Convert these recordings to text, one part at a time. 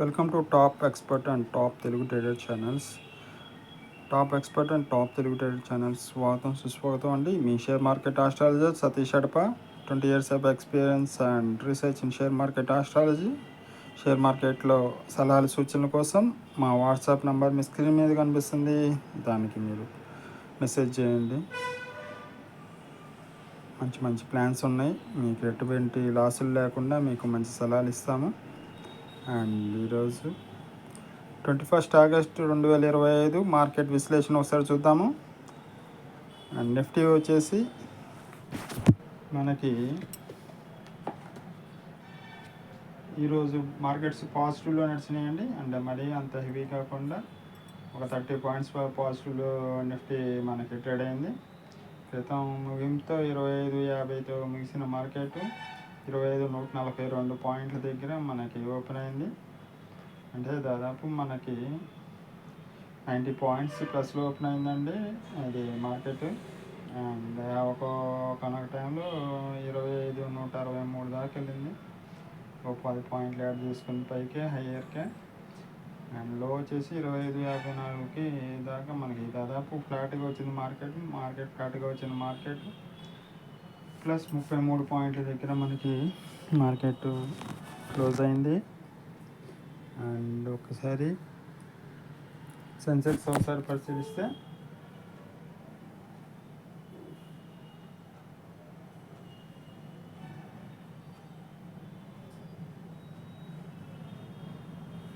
Welcome to top expert and top Telugu trader channels. Top expert and top Telugu trader channels స్వాగతం సుస్వాగతం అండి. మీ share market astrologer Satish Adapa. 20 years of experience and research in share market astrology. Share మార్కెట్లో సలహాలు సూచనల కోసం మా వాట్సాప్ నంబర్ మీ screen మీద కనిపిస్తుంది, దానికి మీరు మెసేజ్ చేయండి. మంచి మంచి ప్లాన్స్ ఉన్నాయి, మీకు ఎటువంటి లాసులు లేకుండా మీకు మంచి సలహాలు ఇస్తాము. అండ్ ఈరోజు 21 ఆగస్టు 2025 మార్కెట్ విశ్లేషణ ఒకసారి చూద్దాము. అండ్ నిఫ్టీ వచ్చేసి మనకి ఈరోజు మార్కెట్స్ పాజిటివ్లో నడిచినాయండి. అండ్ మరీ అంత హెవీ కాకుండా ఒక 30 points పాజిటివ్లో నిఫ్టీ మనకి ట్రేడ్ అయింది. క్రితం ముగింపుతో 25.50తో ముగిసిన మార్కెట్ 25,142 పాయింట్ల దగ్గర మనకి ఓపెన్ అయింది. అంటే దాదాపు మనకి 90 points ప్లస్లో ఓపెన్ అయిందండి అది మార్కెట్. అండ్ ఒకనొక టైంలో 25,163 దాకా వెళ్ళింది. ఒక 10 పాయింట్లు యాడ్ చేసుకుని పైకే హయ్యర్కే. అండ్ లో వచ్చేసి 25.54కి దాకా మనకి దాదాపు ఫ్లాట్గా వచ్చింది మార్కెట్ ఫ్లాట్గా వచ్చిన మార్కెట్ ప్లస్ 33 పాయింట్ల దగ్గర మనకి మార్కెట్ క్లోజ్ అయింది. అండ్ ఒకసారి సెన్సెక్స్ ఒకసారి పరిశీలిస్తే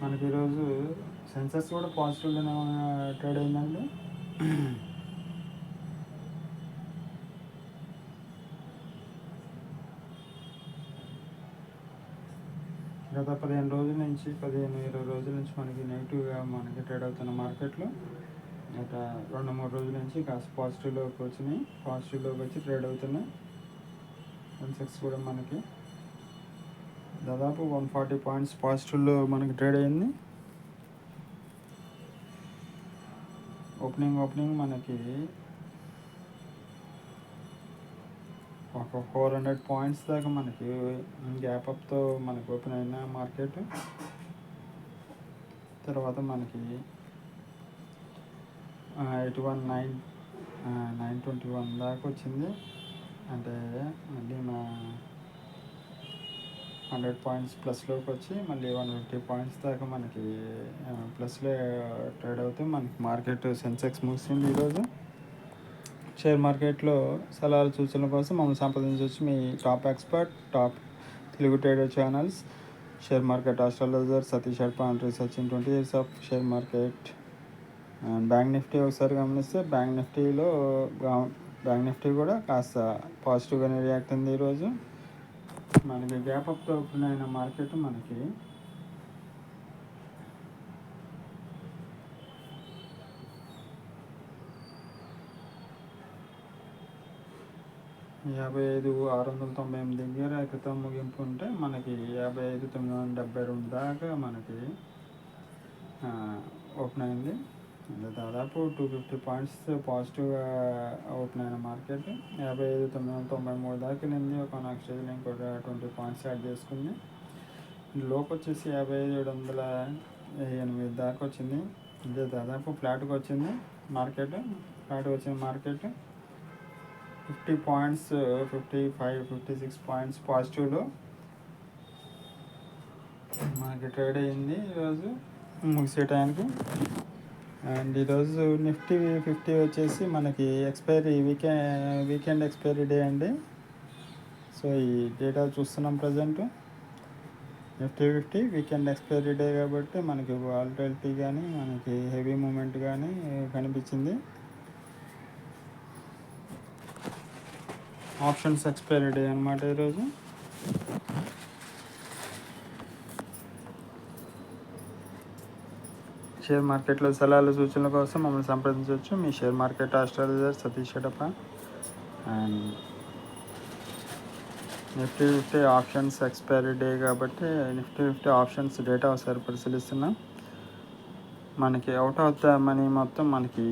మనకి ఈరోజు సెన్సెక్స్ కూడా పాజిటివ్గానే ట్రేడ్ అయిందండి. గత 15 రోజుల నుంచి 15-20 రోజుల నుంచి మనకి నెగిటివ్గా మనకి ట్రేడ్ అవుతున్న మార్కెట్లో గత 2-3 రోజుల నుంచి కాస్త పాజిటివ్లోకి వచ్చి ట్రేడ్ అవుతున్నాయి. సెన్సెక్స్ కూడా మనకి దాదాపు 140 points పాజిటివ్లో మనకి ట్రేడ్ అయింది. ఓపెనింగ్ మనకి ఒక 400 points దాకా మనకి గ్యాప్ అప్తో మనకి ఓపెన్ అయిన మార్కెట్. తర్వాత మనకి 921 దాకా వచ్చింది. అంటే మళ్ళీ 100 points ప్లస్లోకి వచ్చి మళ్ళీ 150 points దాకా మనకి ప్లస్లో ట్రేడ్ అవుతూ మనకి మార్కెట్ సెన్సెక్స్ ముగిసింది. ఈరోజు షేర్ మార్కెట్లో సలహాలు సూచనల కోసం మమ్మల్ని సంప్రదించవచ్చు. మీ top expert top Telugu trader channels share market astrologer Satish Adapa and research in 20 years of share market. And bank Nifty ఒకసారి గమనిస్తే బ్యాంక్ నిఫ్టీ కూడా కాస్త పాజిటివ్గానే రియాక్ట్ అయింది. ఈరోజు మనకి గ్యాప్ అప్తో ఓపెన్ అయిన మార్కెట్ మనకి 55,698 దగ్గర క్రితం ముగింపు ఉంటే మనకి 55,972 దాకా మనకి ఓపెన్ అయింది. దాదాపు 250 points పాజిటివ్గా ఓపెన్ అయిన మార్కెట్ 55,993 దాకా వెళ్ళింది. ఒక స్టేజ్లో ఇంకొక 20 points యాడ్ చేసుకుంది. లోకి వచ్చేసి 55,708 దాకా వచ్చింది. అంటే దాదాపు ఫ్లాట్గా వచ్చింది మార్కెట్. 50 points 55-56 points పాజిటివ్లో మనకి ట్రేడ్ అయ్యింది ఈరోజు ముగిసే టైంకి. అండ్ ఈరోజు నిఫ్టీ 50 వచ్చేసి మనకి వీకెండ్ ఎక్స్పైరీ డే అండి. సో ఈ డేటా చూస్తున్నాం present. Nifty 50 weekend expiry day కాబట్టి మనకి వాలటిలిటీ కానీ మనకి హెవీ మూమెంట్ కానీ కనిపించింది. ఆప్షన్స్ ఎక్స్పైరీ డే అనమాట ఈరోజు. షేర్ మార్కెట్లో సలహాలు సూచనల కోసం మమ్మల్ని సంప్రదించవచ్చు. మీ share market astrologer Satish Adapa. And Nifty 50 options expiry day కాబట్టి నిఫ్టీ 50 ఆప్షన్స్ డేటా ఒకసారి పరిశీలిస్తున్నాం. మనకి అవుట్ ఆఫ్ ద మనీ మొత్తం మనకి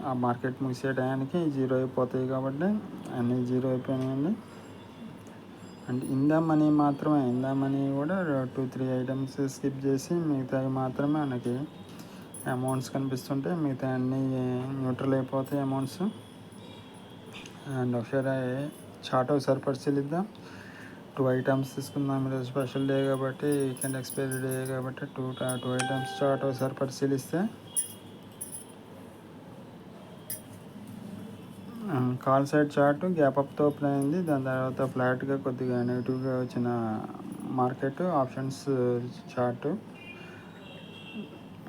ఆ మార్కెట్ ముగిసే టయానికి జీరో అయిపోతాయి కాబట్టి అన్నీ జీరో అయిపోయినాయండి. అండ్ ఇందా మనీ మాత్రమే, ఇందా మనీ కూడా 2-3 ఐటమ్స్ స్కిప్ చేసి మిగతావి మాత్రమే మనకి అమౌంట్స్ కనిపిస్తుంటాయి. మిగతా అన్నీ న్యూట్రల్ అయిపోతాయి అమౌంట్స్. అండ్ ఒకసారి చార్ట్ ఒకసారి పరిశీలిద్దాం. 2 ఐటమ్స్ తీసుకుందాం. ఈరోజు స్పెషల్ డే కాబట్టి, వీకెండ్ ఎక్స్పైరీ డే కాబట్టి 2 ఐటమ్స్ చార్ట్ ఒకసారి పరిశీలిస్తే కాల్ సైడ్ చార్ట్ గ్యాప్ అప్తో ఓపెన్ అయింది. దాని తర్వాత ఫ్లాట్గా కొద్దిగా నెగిటివ్గా వచ్చిన మార్కెట్. Options chart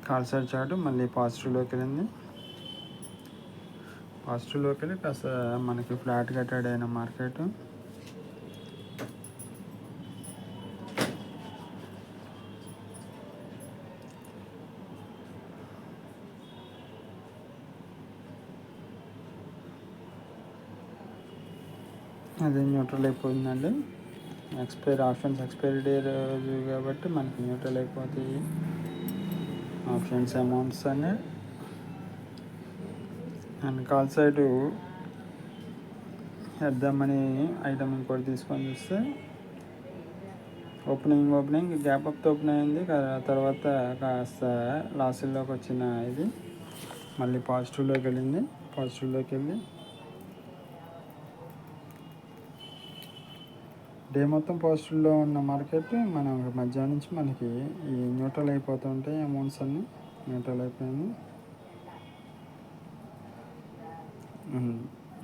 call side chart మళ్ళీ పాజిటివ్లోకి వెళ్ళింది. పాజిటివ్లోకి వెళ్ళి కాస్త మనకి ఫ్లాట్గా ట్రేడ్ అయిన మార్కెట్. అది న్యూట్రల్ అయిపోయిందండి. ఆప్షన్స్ ఎక్స్పైరీ డే రోజు కాబట్టి మనకి న్యూట్రల్ అయిపోతాయి ఆప్షన్స్ అమౌంట్స్ అని. అండ్ కాల్ సైడ్ వేద్దామని ఐటమ్ ఇంకోటి తీసుకొని చూస్తే ఓపెనింగ్ గ్యాప్ అప్తో ఓపెన్ అయింది. తర్వాత కాస్త లాస్ట్లోకి వచ్చిన ఇది మళ్ళీ పాజిటివ్లోకి వెళ్ళింది. పాజిటివ్లోకి వెళ్ళి డే మొత్తం పాజిటివ్లో ఉన్న మార్కెట్ మనం మధ్యాహ్నం నుంచి మనకి ఈ న్యూట్రల్ అయిపోతుంటాయి అమౌంట్స్ అన్నీ న్యూట్రల్ అయిపోయింది.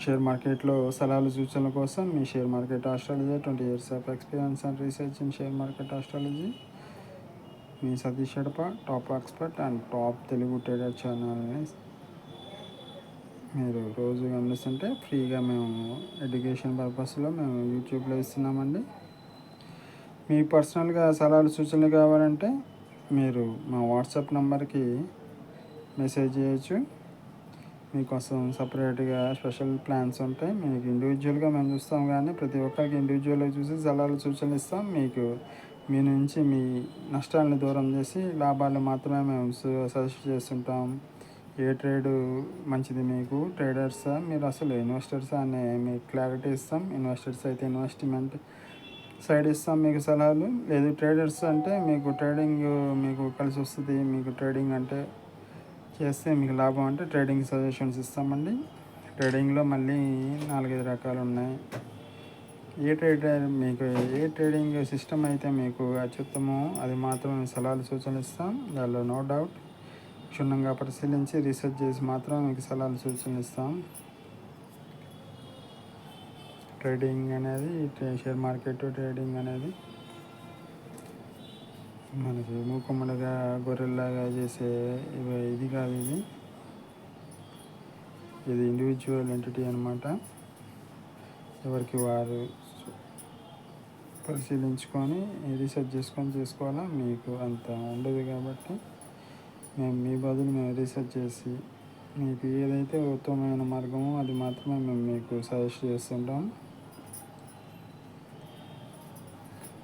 షేర్ మార్కెట్లో సలహాలు సూచనల కోసం మీ share market astrology 20 years of experience and research in share market astrology. మీ Satish Edapa, top expert and top Telugu trader ఛానల్ని మీరు రోజు గమనిస్తుంటే ఫ్రీగా మేము ఎడ్యుకేషన్ పర్పస్లో మేము యూట్యూబ్లో ఇస్తున్నామండి. మీ పర్సనల్గా సలహాలు సూచనలు కావాలంటే మీరు మా వాట్సాప్ నెంబర్కి మెసేజ్ చేయొచ్చు. మీకోసం సపరేట్గా స్పెషల్ ప్లాన్స్ ఉంటాయి. మీకు ఇండివిజువల్గా మేము చూస్తాం, కానీ ప్రతి ఒక్కరికి ఇండివిజువల్గా చూసి సలహాలు సూచనలు ఇస్తాం. మీకు మీ నుంచి మీ నష్టాలను దూరం చేసి లాభాలు మాత్రమే మేము సజెస్ట్ చేస్తుంటాం. ఏ ట్రేడు మంచిది మీకు, ట్రేడర్సా మీరు అసలు ఇన్వెస్టర్సా అనే మీకు క్లారిటీ ఇస్తాం. ఇన్వెస్టర్స్ అయితే ఇన్వెస్ట్మెంట్ సైడ్ ఇస్తాం మీకు సలహాలు. లేదు ట్రేడర్స్ అంటే మీకు ట్రేడింగ్ మీకు కలిసి వస్తుంది, మీకు ట్రేడింగ్ అంటే చేస్తే మీకు లాభం అంటే ట్రేడింగ్ సజెషన్స్ ఇస్తామండి. ట్రేడింగ్లో మళ్ళీ 4-5 రకాలు ఉన్నాయి. మీకు ఏ ట్రేడింగ్ సిస్టమ్ అయితే మీకు అత్యుత్తమో అది మాత్రం సలహాలు సూచనలు ఇస్తాం. దానిలో నో డౌట్. క్షుణ్ణంగా పరిశీలించి రీసెర్చ్ చేసి మాత్రం మీకు సలహాలు సూచనలు ఇస్తాం. ట్రేడింగ్ అనేది షేర్ మార్కెట్ ట్రేడింగ్ అనేది మనకి మూకుమ్మడిగా గొర్రెల్లాగా చేసే ఇది కాదు. ఇది ఇండివిజువల్ ఎంటిటీ అనమాట. ఎవరికి వారు పరిశీలించుకొని రీసెర్చ్ చేసుకొని చేసుకోవాలా. మీకు అంత ఉండదు కాబట్టి మేము మీ బదులు మేము రీసెర్చ్ చేసి మీకు ఏదైతే ఉత్తమమైన మార్గమో అది మాత్రమే మేము మీకు సజెస్ట్ చేస్తుంటాం.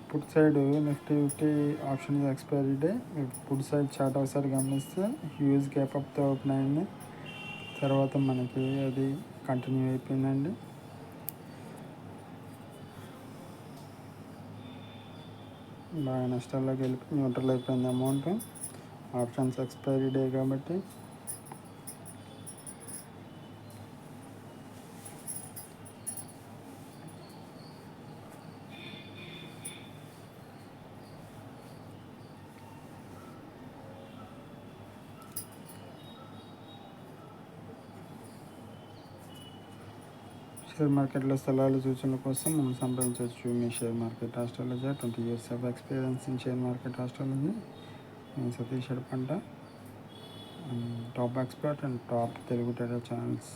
Put side Nifty 50 options expiry day. Put side chart ఒకసారి గమనిస్తే హ్యూజ్ గ్యాప్ అప్తో ఓపెన్ అయింది. తర్వాత మనకి అది కంటిన్యూ అయిపోయిందండి. బాగా నష్టాల్లోకి వెళ్ళి న్యూట్రల్ అయిపోయింది అమౌంట్. ఆప్షన్స్ ఎక్స్పైరీ డే కాబట్టి షేర్ మార్కెట్లో సలహాలు సూచనల కోసం మనం సంప్రదించవచ్చు. మీ share market astrology 20 years of experience in share market astrology. మీ సతీష్ ఎడపంట, top expert and top Telugu trader channels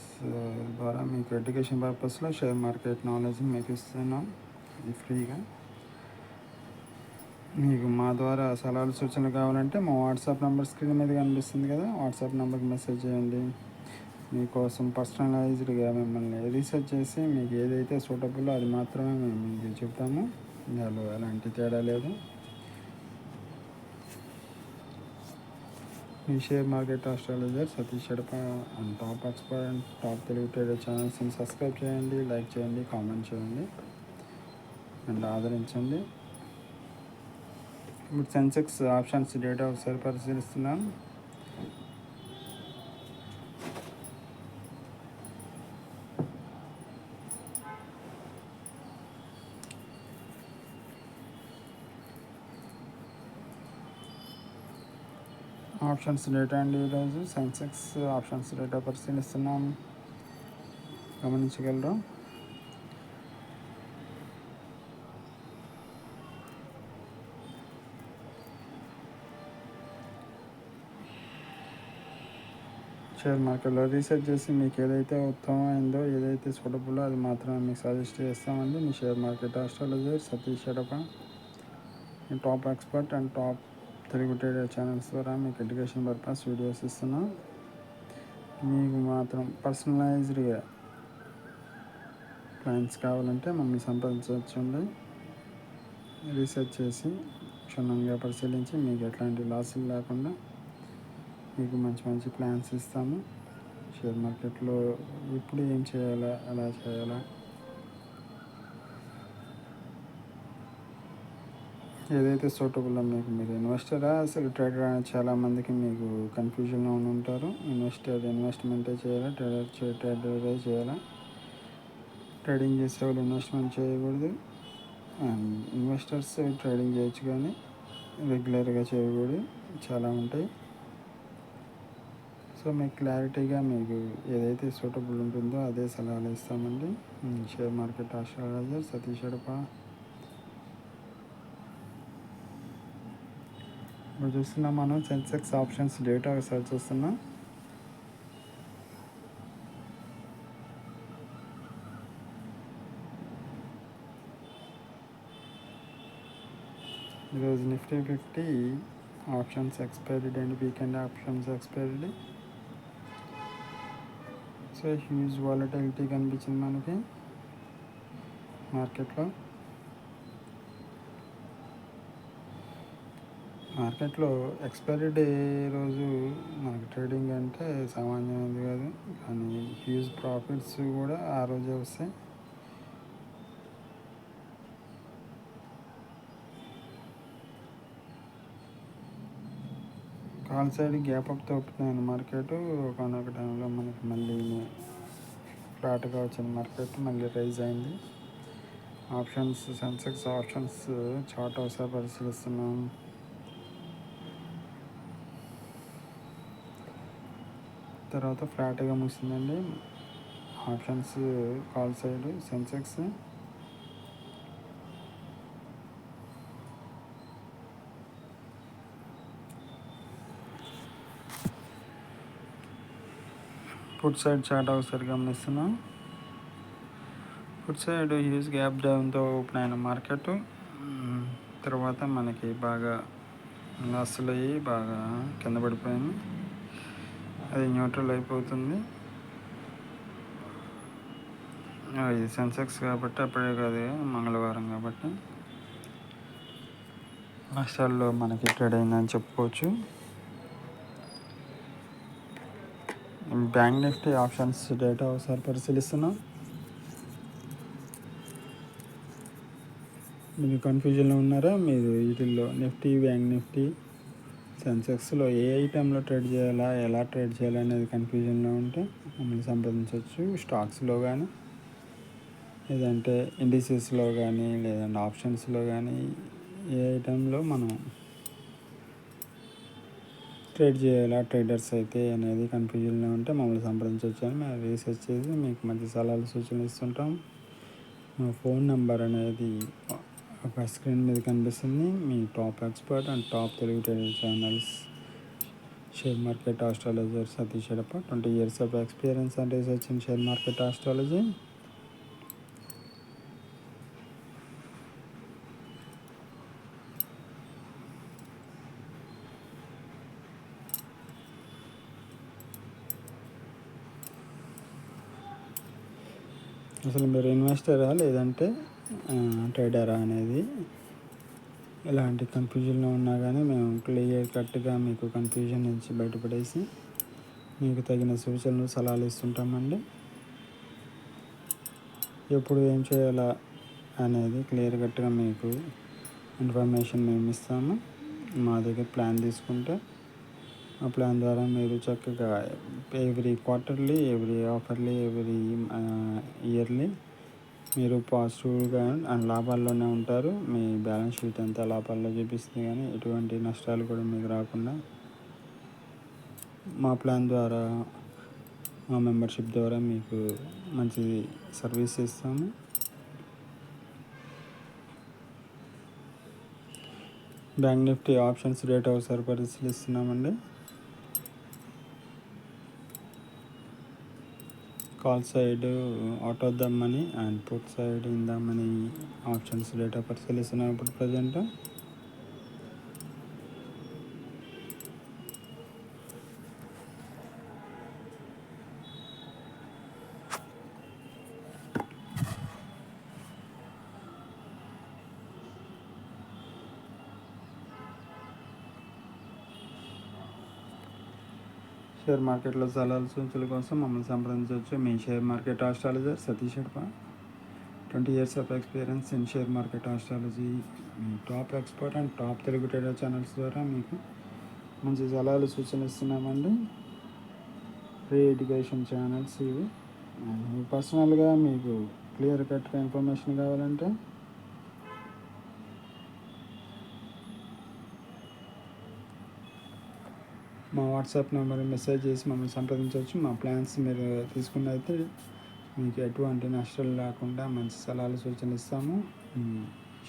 ద్వారా మీకు ఎడ్యుకేషన్ పర్పస్లో షేర్ మార్కెట్ నాలెడ్జ్ మీకు ఇస్తున్నాం. ఇది ఫ్రీగా. మీకు మా ద్వారా సలహాలు సూచనలు కావాలంటే మా వాట్సాప్ నెంబర్ స్క్రీన్ మీద కనిపిస్తుంది కదా, వాట్సాప్ నెంబర్కి మెసేజ్ చేయండి. మీకోసం పర్సనలైజ్డ్గా మిమ్మల్ని రీసెర్చ్ చేసి మీకు ఏదైతే సూటబుల్లో అది మాత్రమే మేము మీకు చెప్తాము. దానిలో ఎలాంటి తేడా లేదు. మీ share market astrologer Satish Edapa and top expert and top Telugu trader ఛానల్స్ని సబ్స్క్రైబ్ చేయండి, లైక్ చేయండి, కామెంట్ చేయండి. అండ్ ఆదరించండి. ఇప్పుడు సెన్సెక్స్ ఆప్షన్స్ డేటా ఒకసారి పరిశీలిస్తున్నాం. ఆప్షన్స్ డేటా అండి, ఈరోజు సెన్సెక్స్ ఆప్షన్స్ డేటా పరిశీలిస్తున్నాం, గమనించగలరు. షేర్ మార్కెట్లో రీసెర్చ్ చేసి మీకు ఏదైతే ఉత్తమమైందో, ఏదైతే సూటబుల్లో అది మాత్రమే మీకు సజెస్ట్ చేస్తామండి. మీ share market astrologer Satish Edapa, top expert and top Telugu trader channels ద్వారా మీకు ఎడ్యుకేషన్ పర్పస్ వీడియోస్ ఇస్తున్నాం. మీకు మాత్రం పర్సనలైజ్డ్గా ప్లాన్స్ కావాలంటే మమ్మల్ని సంప్రదించవచ్చండి. రీసెర్చ్ చేసి క్షుణ్ణంగా పరిశీలించి మీకు ఎట్లాంటి లాసులు లేకుండా మీకు మంచి మంచి ప్లాన్స్ ఇస్తాము. షేర్ మార్కెట్లో ఇప్పుడు ఏం చేయాలా, ఎలా చేయాలా, ఏదైతే సూటబుల్లో మీకు, మీరు ఇన్వెస్టరా అసలు ట్రేడర్ అని చాలామందికి మీకు కన్ఫ్యూజన్లో ఉంటారు. ఇన్వెస్ట్మెంటే చేయాలా, ట్రేడరే చేయాలా, ట్రేడింగ్ చేసే వాళ్ళు ఇన్వెస్ట్మెంట్ చేయకూడదు, ఇన్వెస్టర్స్ ట్రేడింగ్ చేయొచ్చు కానీ రెగ్యులర్గా చేయకూడదు, చాలా ఉంటాయి. సో మీకు క్లారిటీగా మీకు ఏదైతే సూటబుల్ ఉంటుందో అదే సలహాలు ఇస్తామండి. Share market astrologer Satish Edapa. ఇప్పుడు చూస్తున్నాం మనం సెన్సెక్స్ ఆప్షన్స్ డేటా ఒకసారి చూస్తున్నాం. ఈరోజు Nifty 50 options expiry and weekend options expiry. So huge volatility కనిపించింది మనకి మార్కెట్లో ఎక్స్పైరీ డే రోజు మనకి ట్రేడింగ్ అంటే సామాన్యమైనది కాదు, కానీ హ్యూజ్ ప్రాఫిట్స్ కూడా ఆ రోజే వస్తాయి. కాల్ సైడ్ గ్యాప్ అప్ తోపుతున్నాను మార్కెట్. ఒకనొక టైంలో మనకి మళ్ళీ ఫ్లాట్గా వచ్చిన మార్కెట్ మళ్ళీ రైజ్ అయింది. ఆప్షన్స్ సెన్సెక్స్ ఆప్షన్స్ చార్ట్ ఒకసారి పరిశీలిస్తున్నాం. తర్వాత ఫ్లాట్గా ముగిసిందండి options call side Sensex. Put side chart ఒకసారి గమనిస్తున్నాం. పుట్ సైడ్ హ్యూజ్ గ్యాప్ డౌన్తో ఓపెన్ అయిన మార్కెట్ తర్వాత మనకి బాగా లాస్లు అయ్యి బాగా కింద పడిపోయింది. అది న్యూట్రల్ అయిపోతుంది. ఇది సెన్సెక్స్ కాబట్టి అప్పుడే కాదు, మంగళవారం కాబట్టి నష్టాల్లో మనకి ట్రేడ్ అయిందని చెప్పుకోవచ్చు. బ్యాంక్ నిఫ్టీ ఆప్షన్స్ డేటా ఒకసారి పరిశీలిస్తున్నాం. మీరు కన్ఫ్యూజన్లో ఉన్నారా? మీరు వీటిల్లో నిఫ్టీ, బ్యాంక్ నిఫ్టీ, సెన్సెక్స్లో ఏ ఐటెంలో ట్రేడ్ చేయాలా, ఎలా ట్రేడ్ చేయాలా అనేది కన్ఫ్యూజన్లో ఉంటే మమ్మల్ని సంప్రదించవచ్చు. స్టాక్స్లో కానీ, లేదంటే ఇండిసెస్లో కానీ, లేదంటే ఆప్షన్స్లో కానీ ఏ ఐటెంలో మనం ట్రేడ్ చేయాలా ట్రేడర్స్ అయితే అనేది కన్ఫ్యూజన్లో ఉంటే మమ్మల్ని సంప్రదించవచ్చు అని మేము రీసెర్చ్ చేసి మీకు మంచి సలహాలు సూచనలు ఇస్తుంటాం. మా ఫోన్ నెంబర్ అనేది ఒక స్క్రీన్ మీద కనిపిస్తుంది. మీ top expert and top Telugu trader channels share market astrologer Satish Edapa, 20 years of experience and research in share market astrology. అసలు మీరు ఇన్వెస్టరా లేదంటే ట్రేడరా అనేది ఎలాంటి కన్ఫ్యూజన్లో ఉన్నా కానీ మేము క్లియర్ కట్గా మీకు కన్ఫ్యూజన్ నుంచి బయటపడేసి మీకు తగిన సూచనలు సలహాలు ఇస్తుంటామండి. ఎప్పుడు ఏం చేయాలా అనేది క్లియర్ కట్గా మీకు ఇన్ఫర్మేషన్ మేము ఇస్తాము. మా దగ్గర ప్లాన్ తీసుకుంటే ఆ ప్లాన్ ద్వారా మీరు చక్కగా ఎవ్రీ క్వార్టర్లీ, ఎవ్రీ ఆఫర్లీ, ఎవ్రీ ఇయర్లీ మీరు పాజిటివ్గా అండ్ లాభాల్లోనే ఉంటారు. మీ బ్యాలెన్స్ షీట్ అంతా లాభాల్లో చూపిస్తుంది, కానీ ఎటువంటి నష్టాలు కూడా మీకు రాకుండా మా ప్లాన్ ద్వారా, మా మెంబర్షిప్ ద్వారా మీకు మంచి సర్వీస్ ఇస్తాము. బ్యాంక్ నిఫ్టీ ఆప్షన్స్ రేట్ ఒకసారి పరిశీలిస్తున్నామండి. Call side out of the money and put side in the money options data పరిశీలిస్తున్నాం ఇప్పుడు ప్రజెంట్. షేర్ మార్కెట్లో సలహాలు సూచనల కోసం మమ్మల్ని సంప్రదించవచ్చు. మీ share market astrologer Satish Edapa, 20 years of experience in share market astrology. మీ top expert and top Telugu trader channels ద్వారా మీకు మంచి సలహాలు సూచనలు ఇస్తున్నామండి. ఫ్రీ ఎడ్యుకేషన్ ఛానల్స్ ఇవి. పర్సనల్గా మీకు క్లియర్ కట్గా ఇన్ఫర్మేషన్ కావాలంటే మా వాట్సాప్ నెంబర్ మెసేజ్ చేసి మమ్మల్ని సంప్రదించవచ్చు. మా ప్లాన్స్ మీరు తీసుకున్నైతే మీకు ఎటువంటి నష్టాలు లేకుండా మంచి సలహాలు సూచనలు ఇస్తాము.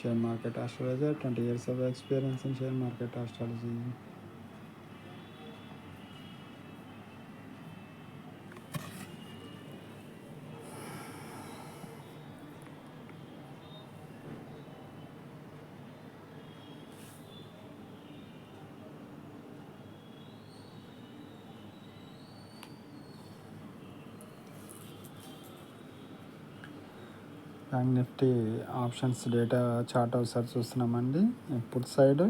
Share market astrologer, 20 years of experience in share market astrology. Bank Nifty options data chart ఒకసారి చూస్తున్నామండి. పుట్ సైడ్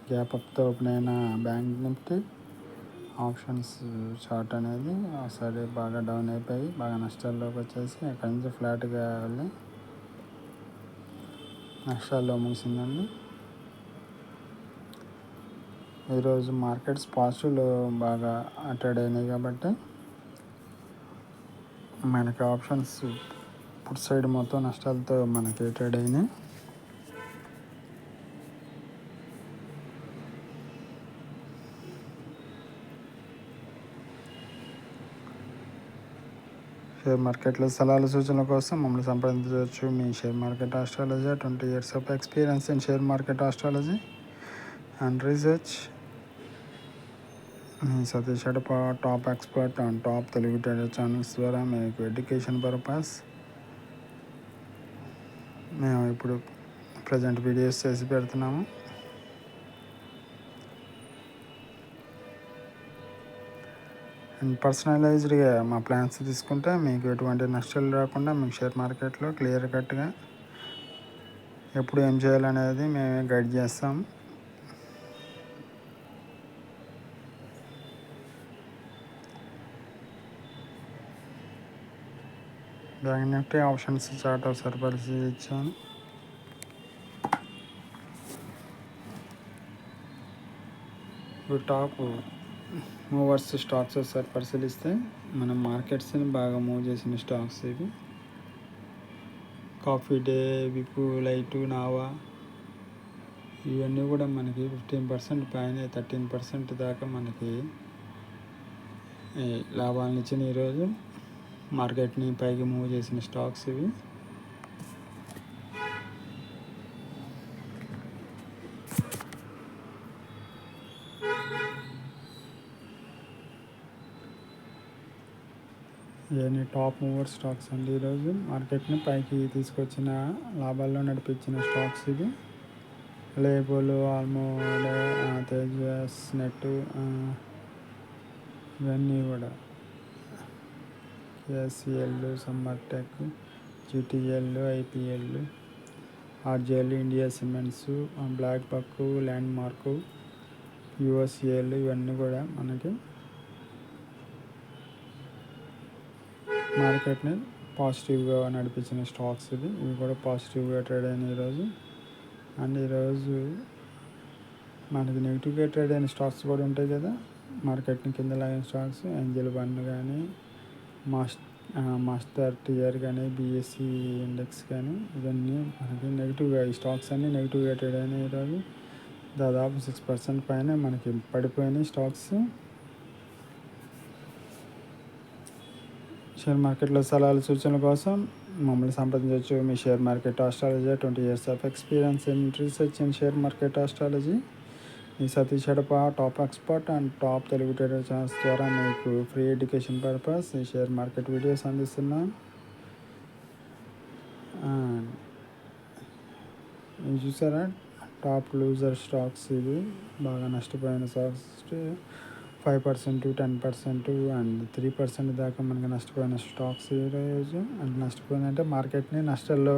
గ్యాప్ అప్తో ఓపెన్ అయిన బ్యాంక్ నిఫ్టీ ఆప్షన్స్ చార్ట్ అనేది ఒకసారి బాగా డౌన్ అయిపోయి బాగా నష్టాల్లోకి వచ్చేసి అక్కడి నుంచి ఫ్లాట్గా వెళ్ళి నష్టాల్లో ముగిసిందండి. ఈరోజు మార్కెట్స్ పాజిటివ్లో బాగా ట్రేడ్ అయినాయి కాబట్టి మనకి ఆప్షన్స్ పుట్ సైడ్ మొత్తం నష్టాలతో మనకి ట్రేడ్ అయినాయి. షేర్ మార్కెట్లో సలహాలు సూచనల కోసం మమ్మల్ని సంప్రదించవచ్చు. మీ share market astrology, 20 years of experience in share market astrology and research. Satish Edapa, top expert and top Telugu trader channels ద్వారా మీకు ఎడ్యుకేషన్ పర్పస్ మేము ఇప్పుడు ప్రజెంట్ వీడియోస్ చేసి పెడుతున్నాము. అండ్ పర్సనలైజ్డ్గా మా ప్లాన్స్ తీసుకుంటే మీకు ఎటువంటి నష్టాలు రాకుండా మీకు షేర్ మార్కెట్లో క్లియర్ కట్గా ఎప్పుడు ఏం చేయాలనేది మేమే గైడ్ చేస్తాం. బ్యాంక్ నిఫ్టీ ఆప్షన్స్ చార్ట్ ఒకసారి పరిశీలించాను. టాప్ మూవర్స్ స్టాక్స్ ఒకసారి పరిశీలిస్తే మనం మార్కెట్స్ని బాగా మూవ్ చేసిన స్టాక్స్ ఇవి. కాఫీ డే, విపు, లైటు, నావా ఇవన్నీ కూడా మనకి 15% పైన 13% దాకా మనకి లాభాలను ఇచ్చిన ఈరోజు మార్కెట్ని పైకి మూవ్ చేసిన స్టాక్స్ ఇవి. ఇవన్నీ టాప్ మూవర్ స్టాక్స్ అండి. ఈరోజు మార్కెట్ని పైకి తీసుకొచ్చిన లాభాల్లో నడిపించిన స్టాక్స్ ఇవి. లేబుల్, ఆల్మోడ్, తేజస్, నెట్ ఇవన్నీ కూడా KSCL, summer tech, GTL, IPL, RJL, India Cements, Blackbuck, Landmark, USAL ఇవన్నీ కూడా మనకి మార్కెట్ని పాజిటివ్గా నడిపించిన స్టాక్స్ ఇవి కూడా పాజిటివ్గా ట్రేడ్ అయినాయి ఈరోజు. అండ్ ఈరోజు మనకి నెగిటివ్గా ట్రేడ్ అయిన స్టాక్స్ కూడా ఉంటాయి కదా, మార్కెట్ని కింద లాగిన స్టాక్స్. ఏంజల్ వన్ కానీ, మాస్టర్ టియర్ కానీ, బిఎస్సి ఇండెక్స్ కానీ, ఇవన్నీ మనకి నెగిటివ్గా, ఈ స్టాక్స్ అన్నీ నెగిటివ్గా ట్రేడ్ అయినాయి ఈరోజు. దాదాపు 6% పైన మనకి పడిపోయినాయి స్టాక్స్. షేర్ మార్కెట్లో సలహాలు సూచనల కోసం మమ్మల్ని సంప్రదించవచ్చు. మీ share market astrology 20 years of experience in research in share market astrology. ఈ Satish Hadapa top expert and top Telugu trader channels ద్వారా మీకు ఫ్రీ ఎడ్యుకేషన్ పర్పస్ ఈ షేర్ మార్కెట్ వీడియోస్ అందిస్తున్నాం. ఇది చూసారా, టాప్ లూజర్ స్టాక్స్. ఇది బాగా నష్టపోయిన స్టాక్స్ 5%, 10% అండ్ 3% దాకా మనకి నష్టపోయిన స్టాక్స్ ఈరోజు. అంటే నష్టపోయిందంటే మార్కెట్ని నష్టాల్లో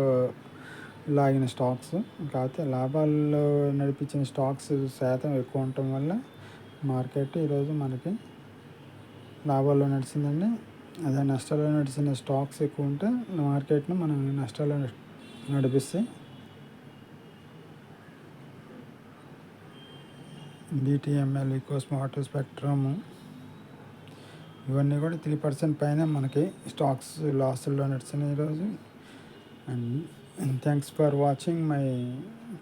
లాగిన స్టాక్స్. కాకపోతే లాభాల్లో నడిపించిన స్టాక్స్ శాతం ఎక్కువ ఉండటం వల్ల మార్కెట్ ఈరోజు మనకి లాభాల్లో నడిచిందండి. అదే నష్టాల్లో నడిచిన స్టాక్స్ ఎక్కువ ఉంటే మార్కెట్ను మనం నష్టాల్లో నడిపిస్తాయి. BTML, ఈకోస్మార్ట్, స్పెక్ట్రమ్ ఇవన్నీ కూడా 3% పైన మనకి స్టాక్స్ లాస్ల్లో నడిచినాయి ఈరోజు. And thanks for watching my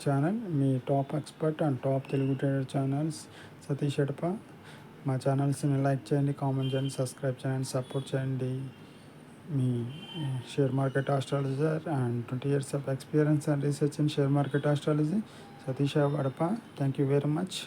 channel, మీ top expert and top Telugu trader channels Satish Hadapa. మా ఛానల్స్ని లైక్ చేయండి, కామెంట్ చేయండి, సబ్స్క్రైబ్ చేయండి, సపోర్ట్ చేయండి. మీ share market astrologer and 20 years of experience and research in share market astrology Satish Hadapa. Thank you very much.